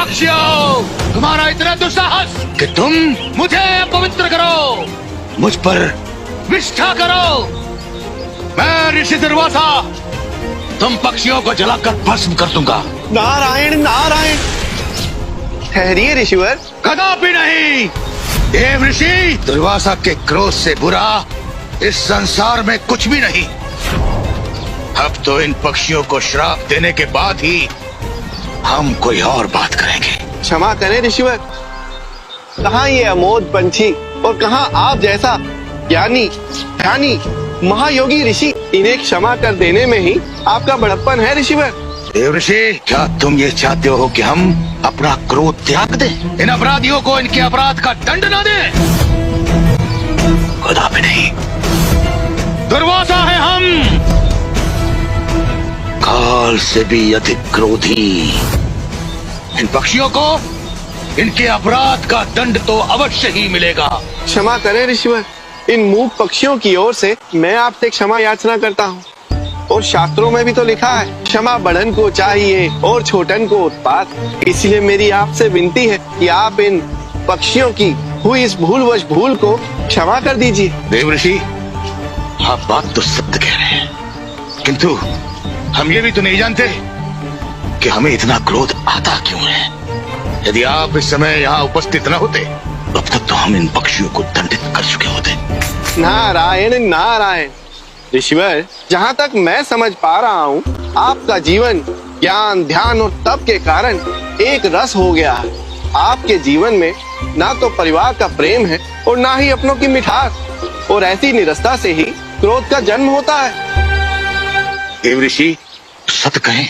पक्षियों, तुम्हारा इतना दुस्साहस कि तुम मुझे पवित्र करो, मुझ पर विष्ठा करो। मैं ऋषि दुर्वासा तुम पक्षियों को जलाकर भस्म कर दूंगा। नारायण नारायण। ठहरिए ऋषिवर। कदापि नहीं। देव ऋषि, दुर्वासा के क्रोध से बुरा इस संसार में कुछ भी नहीं। अब तो इन पक्षियों को श्राप देने के बाद ही हम कोई और बात करेंगे। क्षमा करें ऋषिवर। कहाँ ये अमोद पंछी और कहाँ आप जैसा ज्ञानी ध्यानी महायोगी ऋषि। इन्हें क्षमा कर देने में ही आपका बड़प्पन है ऋषिवर। देव ऋषि, क्या तुम ये चाहते हो कि हम अपना क्रोध त्याग दें? इन अपराधियों को इनके अपराध का दंड न दें? कदापि नहीं। दुर्वासा है हम, काल से भी अधिक क्रोधी। इन पक्षियों को इनके अपराध का दंड तो अवश्य ही मिलेगा। क्षमा करें ऋषिवर। इन मूक पक्षियों की ओर से मैं आपसे क्षमा याचना करता हूँ। और शास्त्रों में भी तो लिखा है, क्षमा बड़न को चाहिए और छोटन को उत्पात। इसलिए मेरी आपसे विनती है कि आप इन पक्षियों की हुई इस भूलवश भूल को क्षमा कर दीजिए। देव ऋषि, आप बात तो सत्य कह रहे हैं, किंतु हम ये भी तो नहीं जानते कि हमें इतना क्रोध आता क्यों है। यदि आप इस समय यहाँ उपस्थित न होते, तब तक तो हम इन पक्षियों को दंडित कर चुके होते। नारायण नारायण। ऋषिवर, जहाँ तक मैं समझ पा रहा हूँ, आपका जीवन ज्ञान ध्यान और तप के कारण एक रस हो गया है। आपके जीवन में ना तो परिवार का प्रेम है और ना ही अपनों की मिठास। और ऐसी निरस्ता से ही क्रोध का जन्म होता है। देव ऋषि, सत्य कहें,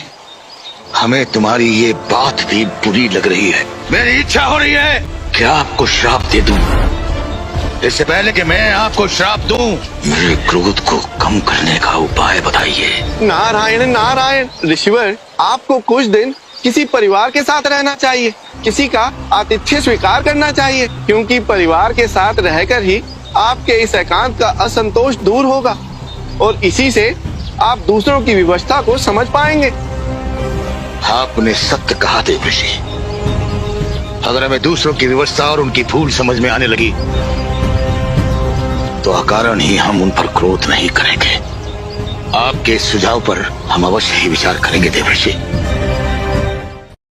हमें तुम्हारी ये बात भी बुरी लग रही है। मेरी इच्छा हो रही है कि आपको श्राप दे दूं। इससे पहले कि मैं आपको श्राप दूं, मेरे क्रोध को कम करने का उपाय बताइए। नारायण नारायण। ऋषिवर, आपको कुछ दिन किसी परिवार के साथ रहना चाहिए, किसी का आतिथ्य स्वीकार करना चाहिए, क्योंकि परिवार के साथ रहकर ही आपके इस एकांत का असंतोष दूर होगा और इसी से आप दूसरों की विवशता को समझ पाएंगे। आपने सत्य कहा देव ऋषि। अगर हमें दूसरों की विवशता और उनकी भूल समझ में आने लगी, तो अकारण ही हम उन पर क्रोध नहीं करेंगे। आपके इस सुझाव पर हम अवश्य ही विचार करेंगे देव ऋषि।